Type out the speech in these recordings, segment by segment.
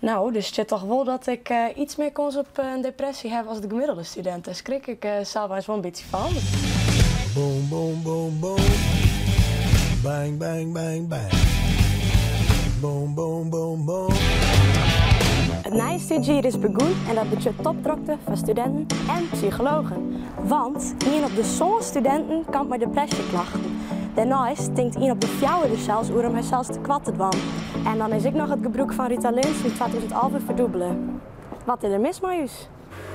Nou, dus het zit toch wel dat ik iets meer kans op een depressie heb als de gemiddelde student. Daar schrik ik zelfs wel een beetje van. Boom, boom, boom, boom. Bang, bang, bang, bang. Boom, boom, boom, boom. Het nieuwe studie is begonnen en dat betekent topdrukte van studenten en psychologen. Want een op de zo'n studenten kampt met depressieklachten. Daarnaast denkt een op de fjouwer zelfs om hij zelfs te kwatten was. En dan is ik nog het gebruik van Ritalin in 2011 verdubbelen. Wat is er mis met u?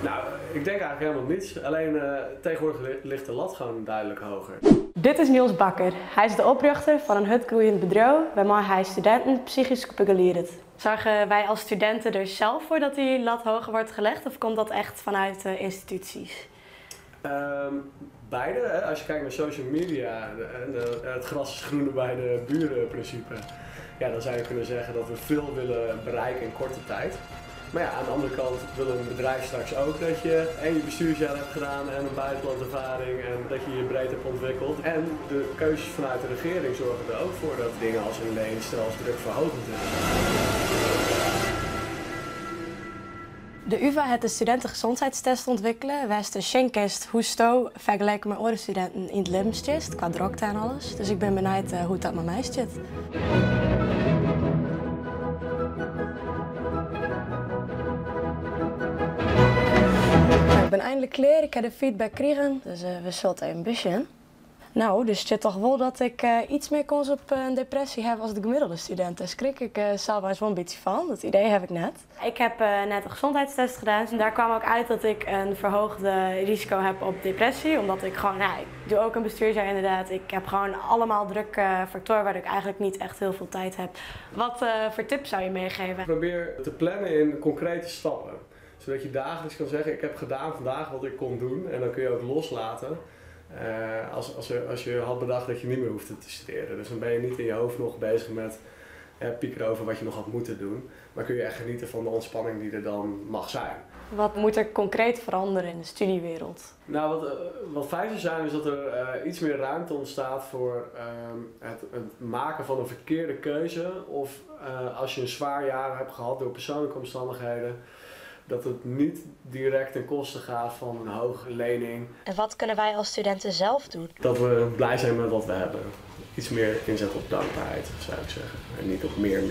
Nou, ik denk eigenlijk helemaal niets. Alleen tegenwoordig ligt de lat gewoon duidelijk hoger. Dit is Niels Bakker. Hij is de oprichter van een hutgroeiend bedrijf waarmee hij studenten psychisch begeleert. Zorgen wij als studenten er zelf voor dat die lat hoger wordt gelegd of komt dat echt vanuit instituties? Beide. Hè? Als je kijkt naar social media, het gras is groener bij de buren principe. Ja, dan zou je kunnen zeggen dat we veel willen bereiken in korte tijd. Maar ja, aan de andere kant wil een bedrijf straks ook dat je je bestuursjaar hebt gedaan en een buitenlandervaring en dat je je breed hebt ontwikkeld. En de keuzes vanuit de regering zorgen er ook voor dat dingen als een leenstelsel verhogend zijn. De UvA heeft de studentengezondheidstest ontwikkeld. Wij de Schenkest hoe sto vergelijken met andere studenten in het levenstest, qua drukte en alles. Dus ik ben benieuwd hoe dat met mij zit. Ik ben eindelijk klaar, ik heb de feedback gekregen, dus we zullen even een beetje. Nou, dus het zit toch wel dat ik iets meer kans op een depressie heb als de gemiddelde student. Daar schrik ik zelfs wel een beetje van, dat idee heb ik net. Ik heb net een gezondheidstest gedaan en daar kwam ook uit dat ik een verhoogde risico heb op depressie. Omdat ik gewoon, ik doe ook een bestuursjaar inderdaad. Ik heb gewoon allemaal drukke factoren waar ik eigenlijk niet echt heel veel tijd heb. Wat voor tips zou je meegeven? Probeer te plannen in concrete stappen. Zodat je dagelijks kan zeggen, ik heb gedaan vandaag wat ik kon doen en dan kun je ook loslaten. Als je had bedacht dat je niet meer hoeft te studeren. Dus dan ben je niet in je hoofd nog bezig met piekeren over wat je nog had moeten doen. Maar kun je echt genieten van de ontspanning die er dan mag zijn. Wat moet er concreet veranderen in de studiewereld? Nou, wat fijn zou zijn is dat er iets meer ruimte ontstaat voor het maken van een verkeerde keuze. Of als je een zwaar jaar hebt gehad door persoonlijke omstandigheden. Dat het niet direct ten koste gaat van een hoge lening. En wat kunnen wij als studenten zelf doen? Dat we blij zijn met wat we hebben. Iets meer inzet op dankbaarheid, zou ik zeggen. En niet op meer.